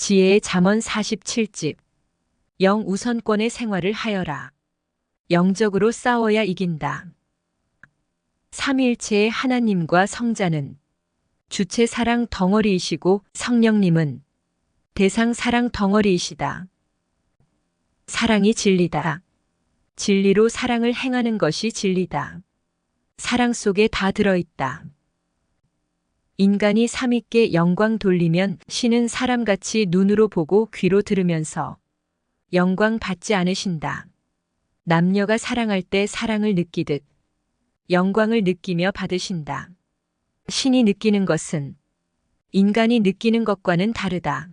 지혜의 잠언 47집. 영 우선권의 생활을 하여라. 영적으로 싸워야 이긴다. 삼위일체의 하나님과 성자는 주체 사랑 덩어리이시고 성령님은 대상 사랑 덩어리이시다. 사랑이 진리다. 진리로 사랑을 행하는 것이 진리다. 사랑 속에 다 들어있다. 인간이 삼위께 영광 돌리면 신은 사람같이 눈으로 보고 귀로 들으면서 영광 받지 않으신다. 남녀가 사랑할 때 사랑을 느끼듯 영광을 느끼며 받으신다. 신이 느끼는 것은 인간이 느끼는 것과는 다르다.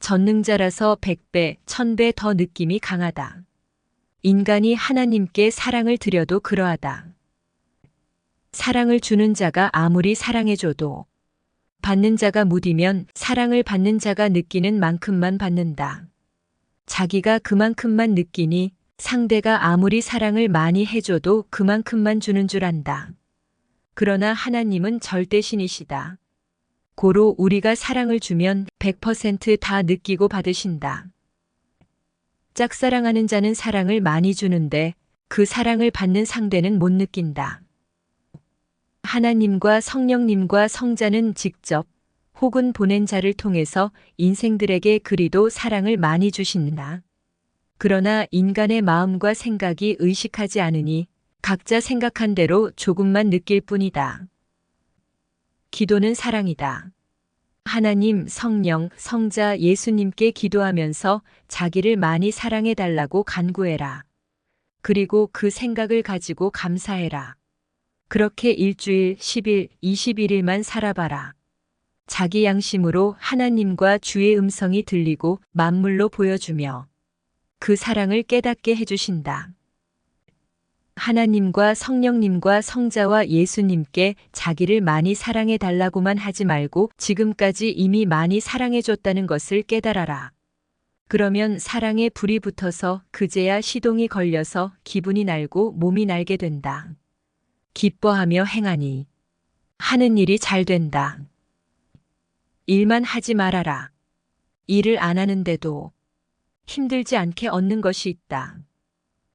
전능자라서 100배, 1000배 더 느낌이 강하다. 인간이 하나님께 사랑을 드려도 그러하다. 사랑을 주는 자가 아무리 사랑해줘도 받는 자가 무디면 사랑을 받는 자가 느끼는 만큼만 받는다. 자기가 그만큼만 느끼니 상대가 아무리 사랑을 많이 해줘도 그만큼만 주는 줄 안다. 그러나 하나님은 절대신이시다. 고로 우리가 사랑을 주면 100% 다 느끼고 받으신다. 짝사랑하는 자는 사랑을 많이 주는데 그 사랑을 받는 상대는 못 느낀다. 하나님과 성령님과 성자는 직접 혹은 보낸 자를 통해서 인생들에게 그리도 사랑을 많이 주신다. 그러나 인간의 마음과 생각이 의식하지 않으니 각자 생각한 대로 조금만 느낄 뿐이다. 기도는 사랑이다. 하나님, 성령, 성자, 예수님께 기도하면서 자기를 많이 사랑해 달라고 간구해라. 그리고 그 생각을 가지고 감사해라. 그렇게 일주일, 10일, 21일만 살아봐라. 자기 양심으로 하나님과 주의 음성이 들리고 만물로 보여주며 그 사랑을 깨닫게 해주신다. 하나님과 성령님과 성자와 예수님께 자기를 많이 사랑해 달라고만 하지 말고 지금까지 이미 많이 사랑해 줬다는 것을 깨달아라. 그러면 사랑에 불이 붙어서 그제야 시동이 걸려서 기분이 날고 몸이 날게 된다. 기뻐하며 행하니 하는 일이 잘 된다. 일만 하지 말아라. 일을 안 하는데도 힘들지 않게 얻는 것이 있다.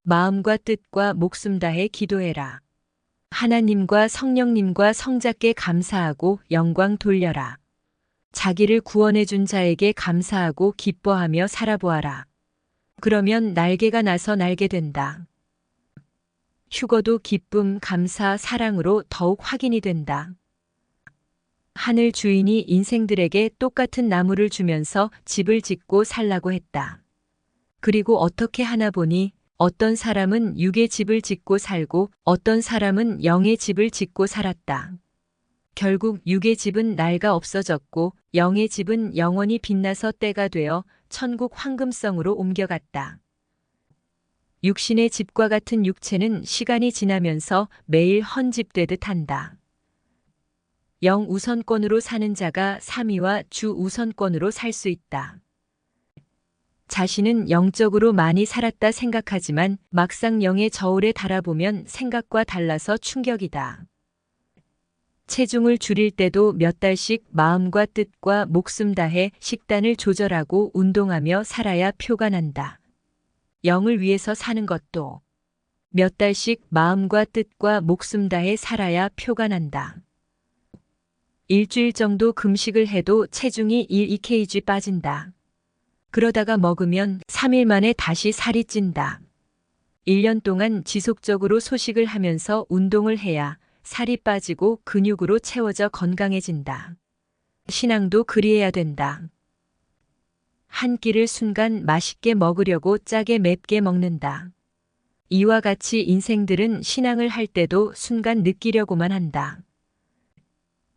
마음과 뜻과 목숨 다해 기도해라. 하나님과 성령님과 성자께 감사하고 영광 돌려라. 자기를 구원해 준 자에게 감사하고 기뻐하며 살아보아라. 그러면 날개가 나서 날게 된다. 휴거도 기쁨, 감사, 사랑으로 더욱 확인이 된다. 하늘 주인이 인생들에게 똑같은 나무를 주면서 집을 짓고 살라고 했다. 그리고 어떻게 하나 보니 어떤 사람은 육의 집을 짓고 살고 어떤 사람은 영의 집을 짓고 살았다. 결국 육의 집은 낡아 없어졌고 영의 집은 영원히 빛나서 때가 되어 천국 황금성으로 옮겨갔다. 육신의 집과 같은 육체는 시간이 지나면서 매일 헌집되듯 한다. 영 우선권으로 사는 자가 삼위와 주 우선권으로 살 수 있다. 자신은 영적으로 많이 살았다 생각하지만 막상 영의 저울에 달아보면 생각과 달라서 충격이다. 체중을 줄일 때도 몇 달씩 마음과 뜻과 목숨 다해 식단을 조절하고 운동하며 살아야 표가 난다. 영을 위해서 사는 것도 몇 달씩 마음과 뜻과 목숨 다해 살아야 표가 난다. 일주일 정도 금식을 해도 체중이 1-2kg 빠진다. 그러다가 먹으면 3일 만에 다시 살이 찐다. 1년 동안 지속적으로 소식을 하면서 운동을 해야 살이 빠지고 근육으로 채워져 건강해진다. 신앙도 그리해야 된다. 한 끼를 순간 맛있게 먹으려고 짜게 맵게 먹는다. 이와 같이 인생들은 신앙을 할 때도 순간 느끼려고만 한다.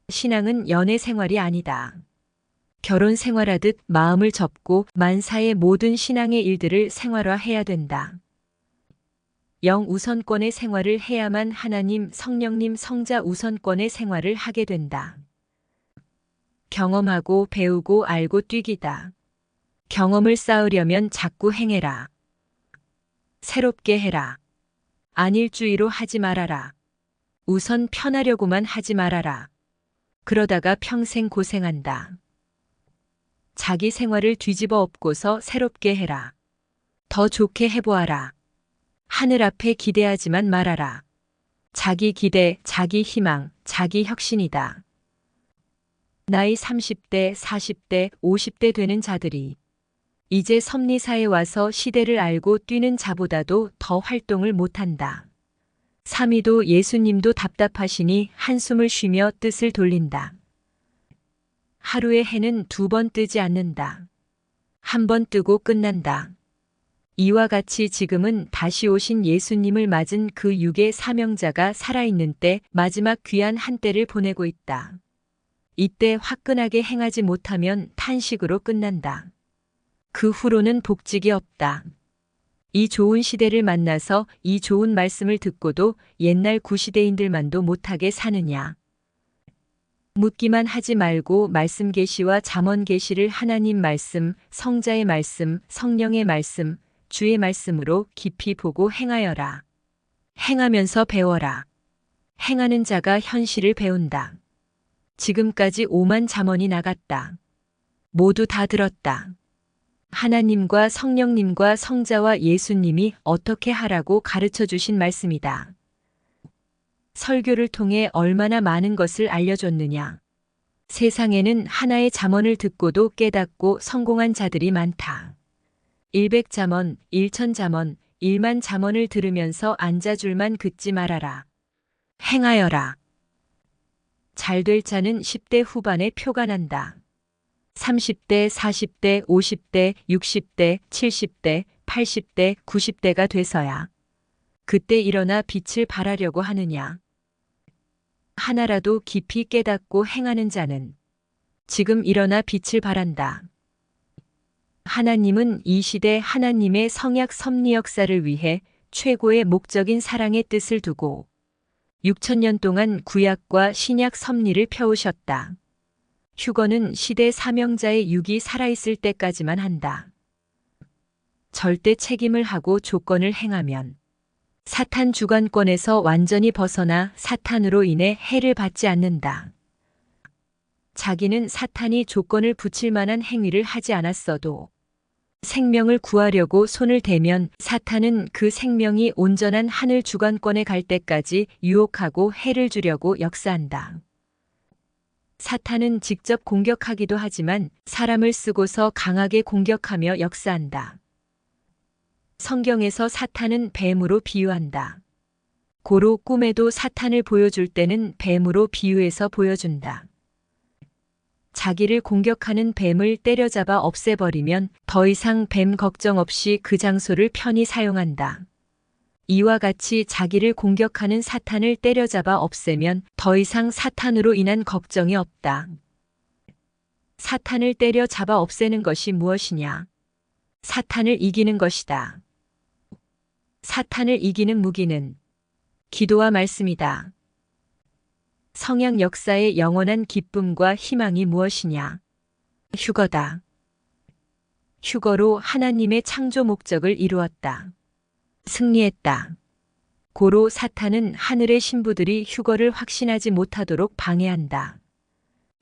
신앙은 연애 생활이 아니다. 결혼 생활하듯 마음을 접고 만사의 모든 신앙의 일들을 생활화해야 된다. 영 우선권의 생활을 해야만 하나님, 성령님, 성자 우선권의 생활을 하게 된다. 경험하고 배우고 알고 뛰기다. 경험을 쌓으려면 자꾸 행해라. 새롭게 해라. 안일주의로 하지 말아라. 우선 편하려고만 하지 말아라. 그러다가 평생 고생한다. 자기 생활을 뒤집어 엎고서 새롭게 해라. 더 좋게 해보아라. 하늘 앞에 기대하지만 말아라. 자기 기대, 자기 희망, 자기 혁신이다. 나이 30대, 40대, 50대 되는 자들이 이제 섭리사에 와서 시대를 알고 뛰는 자보다도 더 활동을 못한다. 삼위도 예수님도 답답하시니 한숨을 쉬며 뜻을 돌린다. 하루의 해는 2번 뜨지 않는다. 1번 뜨고 끝난다. 이와 같이 지금은 다시 오신 예수님을 맞은 그 육의 사명자가 살아있는 때 마지막 귀한 한때를 보내고 있다. 이때 화끈하게 행하지 못하면 탄식으로 끝난다. 그 후로는 복직이 없다. 이 좋은 시대를 만나서 이 좋은 말씀을 듣고도 옛날 구시대인들만도 못하게 사느냐. 묻기만 하지 말고 말씀 계시와 잠언 계시를 하나님 말씀, 성자의 말씀, 성령의 말씀, 주의 말씀으로 깊이 보고 행하여라. 행하면서 배워라. 행하는 자가 현실을 배운다. 지금까지 5만 잠언이 나갔다. 모두 다 들었다. 하나님과 성령님과 성자와 예수님이 어떻게 하라고 가르쳐 주신 말씀이다. 설교를 통해 얼마나 많은 것을 알려줬느냐. 세상에는 하나의 잠언을 듣고도 깨닫고 성공한 자들이 많다. 100잠언, 1000잠언, 1만 잠언을 들으면서 앉아줄만 긋지 말아라. 행하여라. 잘될 자는 10대 후반에 표가 난다. 30대, 40대, 50대, 60대, 70대, 80대, 90대가 돼서야. 그때 일어나 빛을 발하려고 하느냐. 하나라도 깊이 깨닫고 행하는 자는 지금 일어나 빛을 발한다. 하나님은 이 시대 하나님의 성약 섭리 역사를 위해 최고의 목적인 사랑의 뜻을 두고 6000년 동안 구약과 신약 섭리를 펴오셨다. 휴거는 시대 사명자의 육이 살아있을 때까지만 한다. 절대 책임을 하고 조건을 행하면 사탄 주관권에서 완전히 벗어나 사탄으로 인해 해를 받지 않는다. 자기는 사탄이 조건을 붙일 만한 행위를 하지 않았어도 생명을 구하려고 손을 대면 사탄은 그 생명이 온전한 하늘 주관권에 갈 때까지 유혹하고 해를 주려고 역사한다. 사탄은 직접 공격하기도 하지만 사람을 쓰고서 강하게 공격하며 역사한다. 성경에서 사탄은 뱀으로 비유한다. 고로 꿈에도 사탄을 보여줄 때는 뱀으로 비유해서 보여준다. 자기를 공격하는 뱀을 때려잡아 없애버리면 더 이상 뱀 걱정 없이 그 장소를 편히 사용한다. 이와 같이 자기를 공격하는 사탄을 때려잡아 없애면 더 이상 사탄으로 인한 걱정이 없다. 사탄을 때려잡아 없애는 것이 무엇이냐? 사탄을 이기는 것이다. 사탄을 이기는 무기는 기도와 말씀이다. 성약 역사의 영원한 기쁨과 희망이 무엇이냐? 휴거다. 휴거로 하나님의 창조 목적을 이루었다. 승리했다. 고로 사탄은 하늘의 신부들이 휴거를 확신하지 못하도록 방해한다.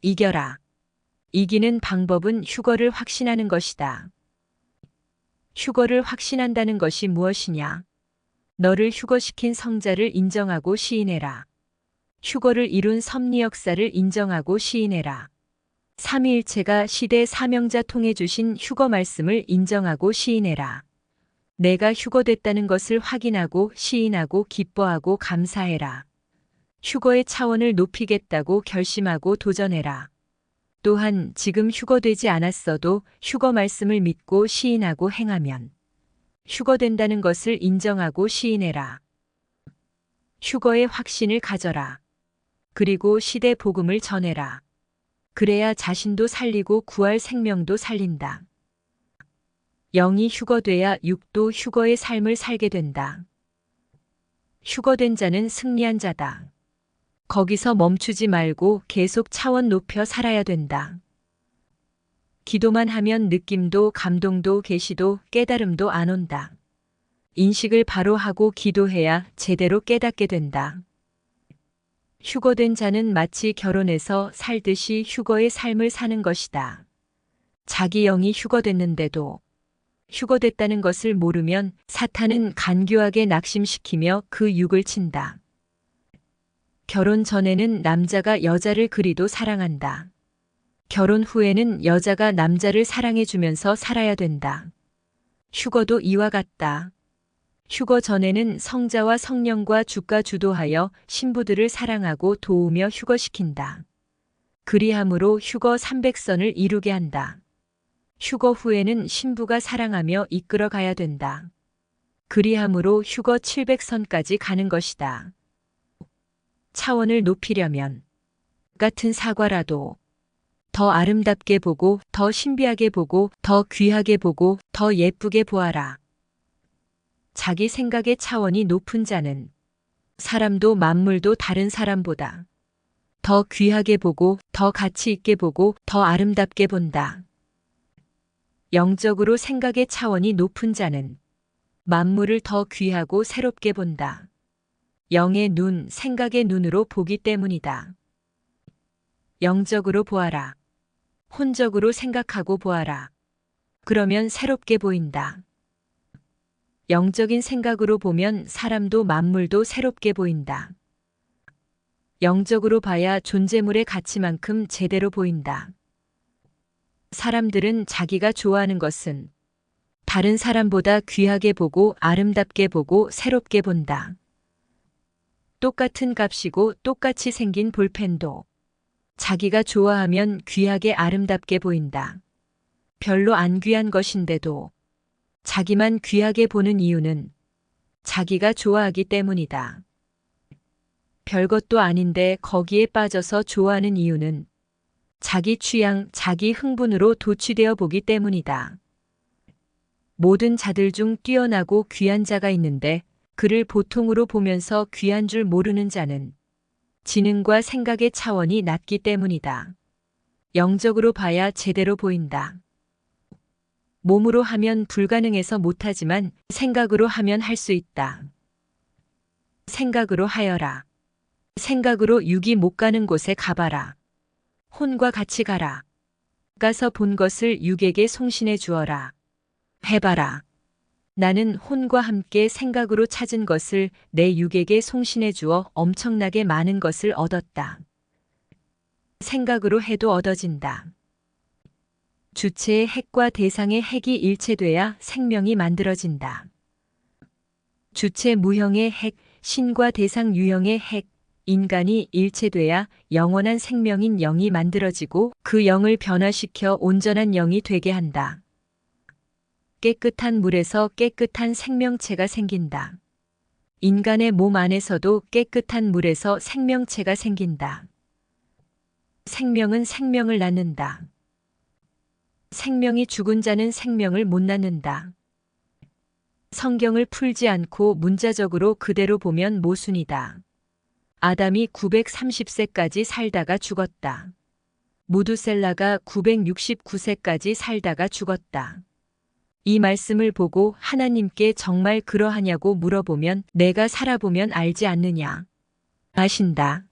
이겨라. 이기는 방법은 휴거를 확신하는 것이다. 휴거를 확신한다는 것이 무엇이냐? 너를 휴거시킨 성자를 인정하고 시인해라. 휴거를 이룬 섭리 역사를 인정하고 시인해라. 삼위일체가 시대 사명자 통해 주신 휴거 말씀을 인정하고 시인해라. 내가 휴거됐다는 것을 확인하고 시인하고 기뻐하고 감사해라. 휴거의 차원을 높이겠다고 결심하고 도전해라. 또한 지금 휴거되지 않았어도 휴거 말씀을 믿고 시인하고 행하면 휴거된다는 것을 인정하고 시인해라. 휴거의 확신을 가져라. 그리고 시대 복음을 전해라. 그래야 자신도 살리고 구할 생명도 살린다. 영이 휴거돼야 육도 휴거의 삶을 살게 된다. 휴거된 자는 승리한 자다. 거기서 멈추지 말고 계속 차원 높여 살아야 된다. 기도만 하면 느낌도 감동도 계시도 깨달음도 안 온다. 인식을 바로 하고 기도해야 제대로 깨닫게 된다. 휴거된 자는 마치 결혼해서 살듯이 휴거의 삶을 사는 것이다. 자기 영이 휴거됐는데도 휴거됐다는 것을 모르면 사탄은 간교하게 낙심시키며 그 육을 친다. 결혼 전에는 남자가 여자를 그리도 사랑한다. 결혼 후에는 여자가 남자를 사랑해주면서 살아야 된다. 휴거도 이와 같다. 휴거 전에는 성자와 성령과 주가 주도하여 신부들을 사랑하고 도우며 휴거시킨다. 그리함으로 휴거 300선을 이루게 한다. 휴거 후에는 신부가 사랑하며 이끌어 가야 된다. 그리함으로 휴거 700선까지 가는 것이다. 차원을 높이려면 같은 사과라도 더 아름답게 보고 더 신비하게 보고 더 귀하게 보고 더 예쁘게 보아라. 자기 생각의 차원이 높은 자는 사람도 만물도 다른 사람보다 더 귀하게 보고 더 가치 있게 보고 더 아름답게 본다. 영적으로 생각의 차원이 높은 자는 만물을 더 귀하고 새롭게 본다. 영의 눈, 생각의 눈으로 보기 때문이다. 영적으로 보아라. 혼적으로 생각하고 보아라. 그러면 새롭게 보인다. 영적인 생각으로 보면 사람도 만물도 새롭게 보인다. 영적으로 봐야 존재물의 가치만큼 제대로 보인다. 사람들은 자기가 좋아하는 것은 다른 사람보다 귀하게 보고 아름답게 보고 새롭게 본다. 똑같은 값이고 똑같이 생긴 볼펜도 자기가 좋아하면 귀하게 아름답게 보인다. 별로 안 귀한 것인데도 자기만 귀하게 보는 이유는 자기가 좋아하기 때문이다. 별것도 아닌데 거기에 빠져서 좋아하는 이유는 자기 취향, 자기 흥분으로 도취되어 보기 때문이다. 모든 자들 중 뛰어나고 귀한 자가 있는데 그를 보통으로 보면서 귀한 줄 모르는 자는 지능과 생각의 차원이 낮기 때문이다. 영적으로 봐야 제대로 보인다. 몸으로 하면 불가능해서 못하지만 생각으로 하면 할 수 있다. 생각으로 하여라. 생각으로 육이 못 가는 곳에 가봐라. 혼과 같이 가라. 가서 본 것을 육에게 송신해 주어라. 해봐라. 나는 혼과 함께 생각으로 찾은 것을 내 육에게 송신해 주어 엄청나게 많은 것을 얻었다. 생각으로 해도 얻어진다. 주체의 핵과 대상의 핵이 일체돼야 생명이 만들어진다. 주체 무형의 핵, 신과 대상 유형의 핵, 인간이 일체돼야 영원한 생명인 영이 만들어지고 그 영을 변화시켜 온전한 영이 되게 한다. 깨끗한 물에서 깨끗한 생명체가 생긴다. 인간의 몸 안에서도 깨끗한 물에서 생명체가 생긴다. 생명은 생명을 낳는다. 생명이 죽은 자는 생명을 못 낳는다. 성경을 풀지 않고 문자적으로 그대로 보면 모순이다. 아담이 930세까지 살다가 죽었다. 무두셀라가 969세까지 살다가 죽었다. 이 말씀을 보고 하나님께 정말 그러하냐고 물어보면 내가 살아보면 알지 않느냐. 아신다.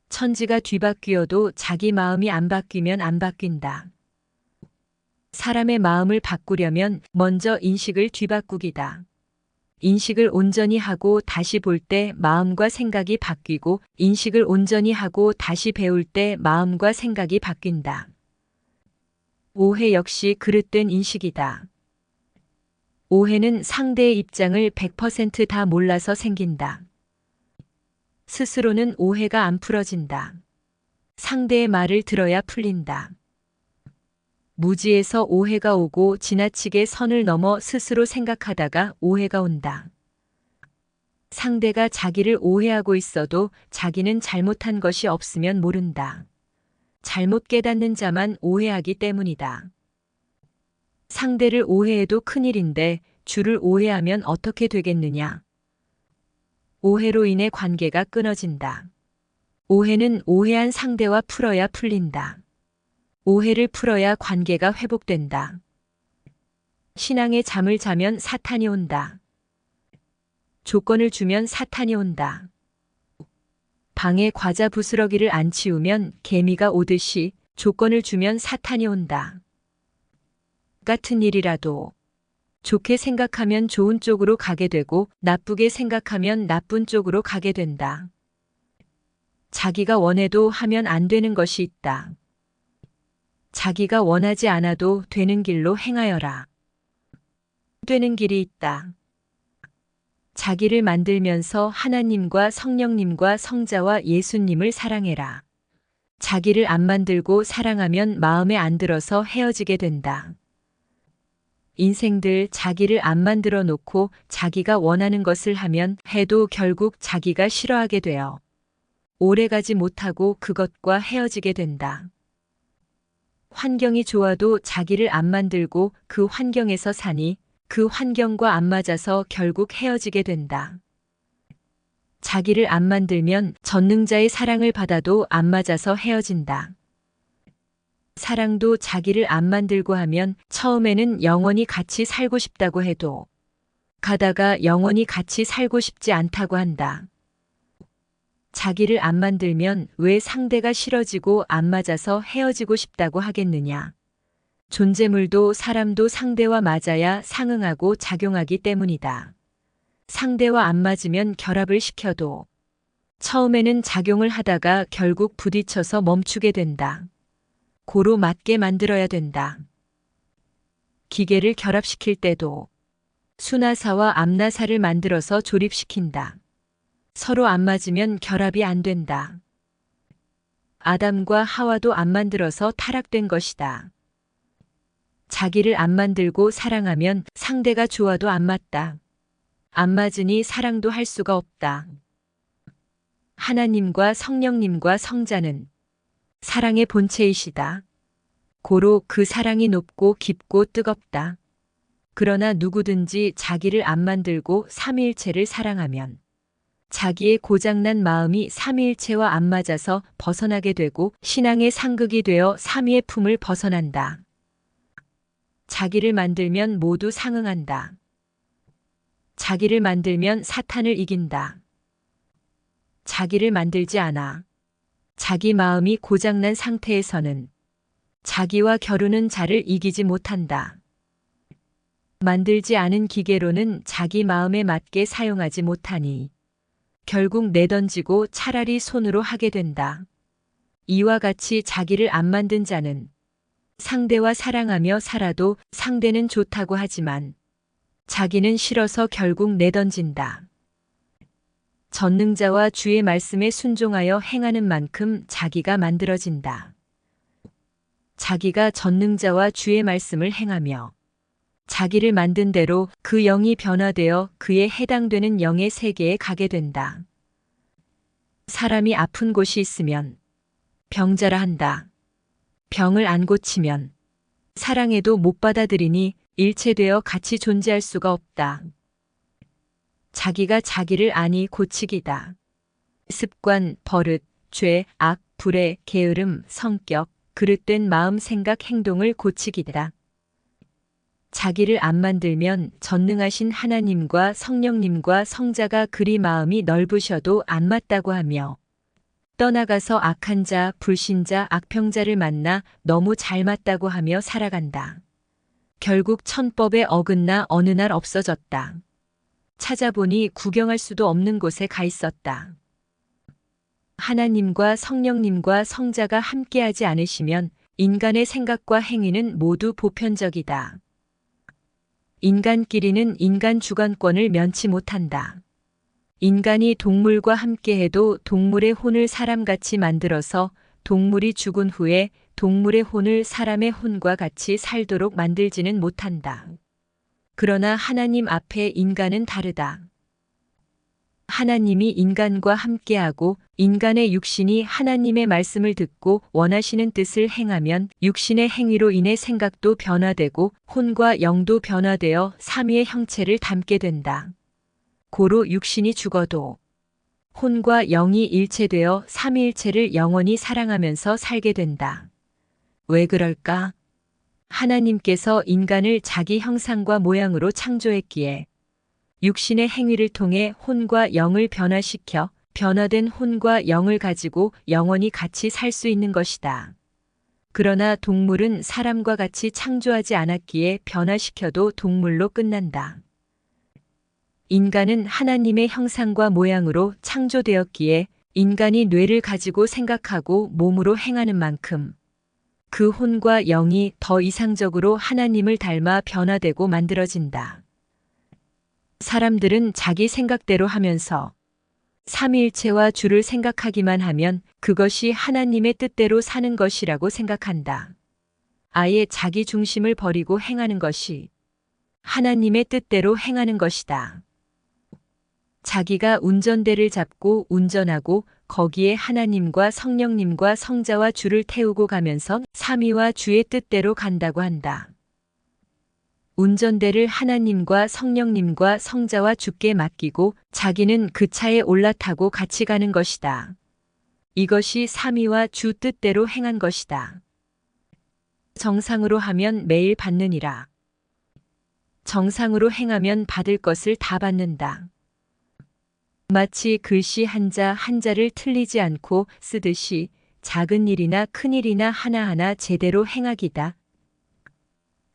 천지가 뒤바뀌어도 자기 마음이 안 바뀌면 안 바뀐다. 사람의 마음을 바꾸려면 먼저 인식을 뒤바꾸기다. 인식을 온전히 하고 다시 볼 때 마음과 생각이 바뀌고 인식을 온전히 하고 다시 배울 때 마음과 생각이 바뀐다. 오해 역시 그릇된 인식이다. 오해는 상대의 입장을 100% 다 몰라서 생긴다. 스스로는 오해가 안 풀어진다. 상대의 말을 들어야 풀린다. 무지에서 오해가 오고 지나치게 선을 넘어 스스로 생각하다가 오해가 온다. 상대가 자기를 오해하고 있어도 자기는 잘못한 것이 없으면 모른다. 잘못 깨닫는 자만 오해하기 때문이다. 상대를 오해해도 큰일인데 주를 오해하면 어떻게 되겠느냐. 오해로 인해 관계가 끊어진다. 오해는 오해한 상대와 풀어야 풀린다. 오해를 풀어야 관계가 회복된다. 신앙의 잠을 자면 사탄이 온다. 조건을 주면 사탄이 온다. 방에 과자 부스러기를 안 치우면 개미가 오듯이 조건을 주면 사탄이 온다. 같은 일이라도 좋게 생각하면 좋은 쪽으로 가게 되고 나쁘게 생각하면 나쁜 쪽으로 가게 된다. 자기가 원해도 하면 안 되는 것이 있다. 자기가 원하지 않아도 되는 길로 행하여라. 되는 길이 있다. 자기를 만들면서 하나님과 성령님과 성자와 예수님을 사랑해라. 자기를 안 만들고 사랑하면 마음에 안 들어서 헤어지게 된다. 인생들 자기를 안 만들어 놓고 자기가 원하는 것을 하면 해도 결국 자기가 싫어하게 되어 오래가지 못하고 그것과 헤어지게 된다. 환경이 좋아도 자기를 안 만들고 그 환경에서 사니 그 환경과 안 맞아서 결국 헤어지게 된다. 자기를 안 만들면 전능자의 사랑을 받아도 안 맞아서 헤어진다. 사랑도 자기를 안 만들고 하면 처음에는 영원히 같이 살고 싶다고 해도 가다가 영원히 같이 살고 싶지 않다고 한다. 자기를 안 만들면 왜 상대가 싫어지고 안 맞아서 헤어지고 싶다고 하겠느냐. 존재물도 사람도 상대와 맞아야 상응하고 작용하기 때문이다. 상대와 안 맞으면 결합을 시켜도 처음에는 작용을 하다가 결국 부딪혀서 멈추게 된다. 고로 맞게 만들어야 된다. 기계를 결합시킬 때도 수나사와 암나사를 만들어서 조립시킨다. 서로 안 맞으면 결합이 안 된다. 아담과 하와도 안 만들어서 타락된 것이다. 자기를 안 만들고 사랑하면 상대가 좋아도 안 맞다. 안 맞으니 사랑도 할 수가 없다. 하나님과 성령님과 성자는 사랑의 본체이시다. 고로 그 사랑이 높고 깊고 뜨겁다. 그러나 누구든지 자기를 안 만들고 삼위일체를 사랑하면 자기의 고장난 마음이 삼위일체와 안 맞아서 벗어나게 되고 신앙의 상극이 되어 삼위의 품을 벗어난다. 자기를 만들면 모두 상응한다. 자기를 만들면 사탄을 이긴다. 자기를 만들지 않아 자기 마음이 고장난 상태에서는 자기와 겨루는 자를 이기지 못한다. 만들지 않은 기계로는 자기 마음에 맞게 사용하지 못하니 결국 내던지고 차라리 손으로 하게 된다. 이와 같이 자기를 안 만든 자는 상대와 사랑하며 살아도 상대는 좋다고 하지만 자기는 싫어서 결국 내던진다. 전능자와 주의 말씀에 순종하여 행하는 만큼 자기가 만들어진다. 자기가 전능자와 주의 말씀을 행하며 자기를 만든 대로 그 영이 변화되어 그에 해당되는 영의 세계에 가게 된다. 사람이 아픈 곳이 있으면 병자라 한다. 병을 안 고치면 사랑해도 못 받아들이니 일체되어 같이 존재할 수가 없다. 자기가 자기를 아니 고치기다. 습관, 버릇, 죄, 악, 불의, 게으름, 성격, 그릇된 마음, 생각, 행동을 고치기다. 자기를 안 만들면 전능하신 하나님과 성령님과 성자가 그리 마음이 넓으셔도 안 맞다고 하며 떠나가서 악한 자, 불신자, 악평자를 만나 너무 잘 맞다고 하며 살아간다. 결국 천법에 어긋나 어느 날 없어졌다. 찾아보니 구경할 수도 없는 곳에 가 있었다. 하나님과 성령님과 성자가 함께하지 않으시면 인간의 생각과 행위는 모두 보편적이다. 인간끼리는 인간 주관권을 면치 못한다. 인간이 동물과 함께해도 동물의 혼을 사람같이 만들어서 동물이 죽은 후에 동물의 혼을 사람의 혼과 같이 살도록 만들지는 못한다. 그러나 하나님 앞에 인간은 다르다. 하나님이 인간과 함께하고 인간의 육신이 하나님의 말씀을 듣고 원하시는 뜻을 행하면 육신의 행위로 인해 생각도 변화되고 혼과 영도 변화되어 삼위의 형체를 담게 된다. 고로 육신이 죽어도 혼과 영이 일체되어 삼위일체를 영원히 사랑하면서 살게 된다. 왜 그럴까? 하나님께서 인간을 자기 형상과 모양으로 창조했기에 육신의 행위를 통해 혼과 영을 변화시켜 변화된 혼과 영을 가지고 영원히 같이 살 수 있는 것이다. 그러나 동물은 사람과 같이 창조하지 않았기에 변화시켜도 동물로 끝난다. 인간은 하나님의 형상과 모양으로 창조되었기에 인간이 뇌를 가지고 생각하고 몸으로 행하는 만큼 그 혼과 영이 더 이상적으로 하나님을 닮아 변화되고 만들어진다. 사람들은 자기 생각대로 하면서 삼위일체와 주를 생각하기만 하면 그것이 하나님의 뜻대로 사는 것이라고 생각한다. 아예 자기 중심을 버리고 행하는 것이 하나님의 뜻대로 행하는 것이다. 자기가 운전대를 잡고 운전하고 거기에 하나님과 성령님과 성자와 주를 태우고 가면서 삼위와 주의 뜻대로 간다고 한다. 운전대를 하나님과 성령님과 성자와 주께 맡기고 자기는 그 차에 올라타고 같이 가는 것이다. 이것이 삼위와 주 뜻대로 행한 것이다. 정상으로 하면 매일 받느니라. 정상으로 행하면 받을 것을 다 받는다. 마치 글씨 한자 한자를 틀리지 않고 쓰듯이 작은 일이나 큰 일이나 하나하나 제대로 행하기다.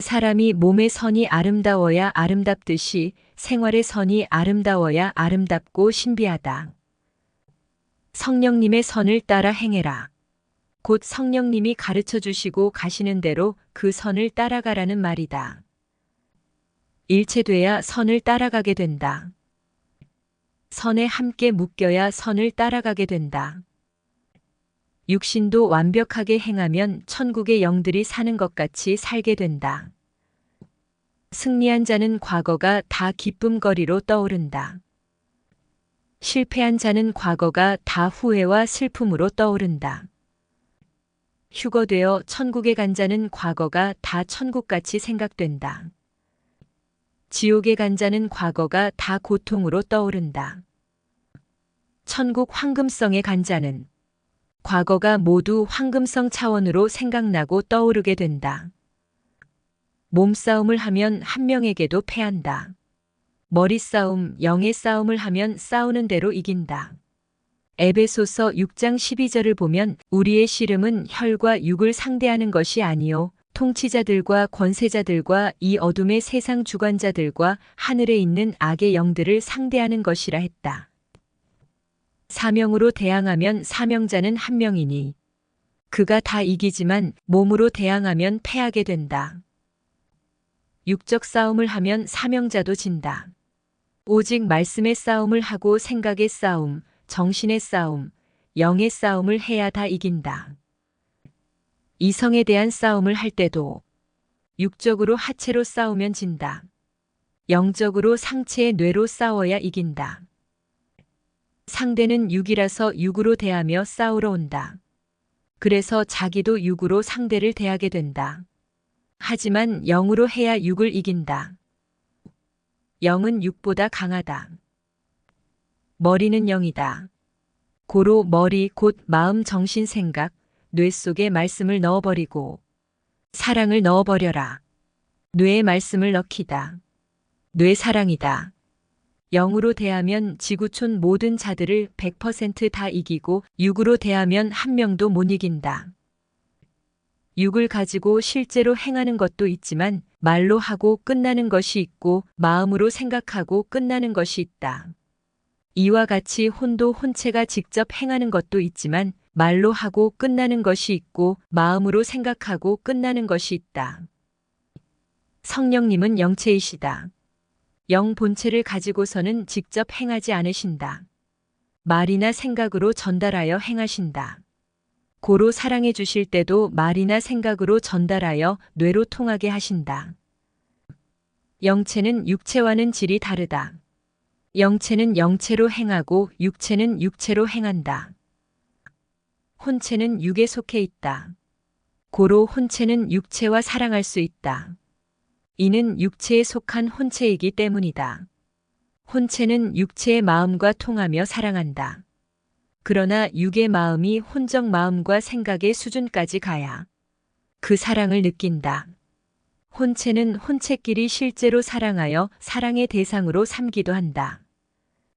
사람이 몸의 선이 아름다워야 아름답듯이 생활의 선이 아름다워야 아름답고 신비하다. 성령님의 선을 따라 행해라. 곧 성령님이 가르쳐 주시고 가시는 대로 그 선을 따라가라는 말이다. 일체돼야 선을 따라가게 된다. 선에 함께 묶여야 선을 따라가게 된다. 육신도 완벽하게 행하면 천국의 영들이 사는 것 같이 살게 된다. 승리한 자는 과거가 다 기쁨거리로 떠오른다. 실패한 자는 과거가 다 후회와 슬픔으로 떠오른다. 휴거되어 천국에 간 자는 과거가 다 천국같이 생각된다. 지옥에 간 자는 과거가 다 고통으로 떠오른다. 천국 황금성에 간 자는 과거가 모두 황금성 차원으로 생각나고 떠오르게 된다. 몸싸움을 하면 한 명에게도 패한다. 머리싸움, 영의 싸움을 하면 싸우는 대로 이긴다. 에베소서 6장 12절을 보면 우리의 씨름은 혈과 육을 상대하는 것이 아니요 통치자들과 권세자들과 이 어둠의 세상 주관자들과 하늘에 있는 악의 영들을 상대하는 것이라 했다. 사명으로 대항하면 사명자는 한 명이니 그가 다 이기지만 몸으로 대항하면 패하게 된다. 육적 싸움을 하면 사명자도 진다. 오직 말씀의 싸움을 하고 생각의 싸움, 정신의 싸움, 영의 싸움을 해야 다 이긴다. 이성에 대한 싸움을 할 때도 육적으로 하체로 싸우면 진다. 영적으로 상체의 뇌로 싸워야 이긴다. 상대는 육이라서 육으로 대하며 싸우러 온다. 그래서 자기도 육으로 상대를 대하게 된다. 하지만 영으로 해야 육을 이긴다. 영은 육보다 강하다. 머리는 영이다. 고로 머리 곧 마음 정신 생각, 뇌 속에 말씀을 넣어버리고 사랑을 넣어버려라. 뇌에 말씀을 넣기다. 뇌 사랑이다. 영으로 대하면 지구촌 모든 자들을 100% 다 이기고 육으로 대하면 한 명도 못 이긴다. 육을 가지고 실제로 행하는 것도 있지만 말로 하고 끝나는 것이 있고 마음으로 생각하고 끝나는 것이 있다. 이와 같이 혼도 혼체가 직접 행하는 것도 있지만 말로 하고 끝나는 것이 있고 마음으로 생각하고 끝나는 것이 있다. 성령님은 영체이시다. 영 본체를 가지고서는 직접 행하지 않으신다. 말이나 생각으로 전달하여 행하신다. 고로 사랑해 주실 때도 말이나 생각으로 전달하여 뇌로 통하게 하신다. 영체는 육체와는 질이 다르다. 영체는 영체로 행하고 육체는 육체로 행한다. 혼체는 육에 속해 있다. 고로 혼체는 육체와 사랑할 수 있다. 이는 육체에 속한 혼체이기 때문이다. 혼체는 육체의 마음과 통하며 사랑한다. 그러나 육의 마음이 혼적 마음과 생각의 수준까지 가야 그 사랑을 느낀다. 혼체는 혼체끼리 실제로 사랑하여 사랑의 대상으로 삼기도 한다.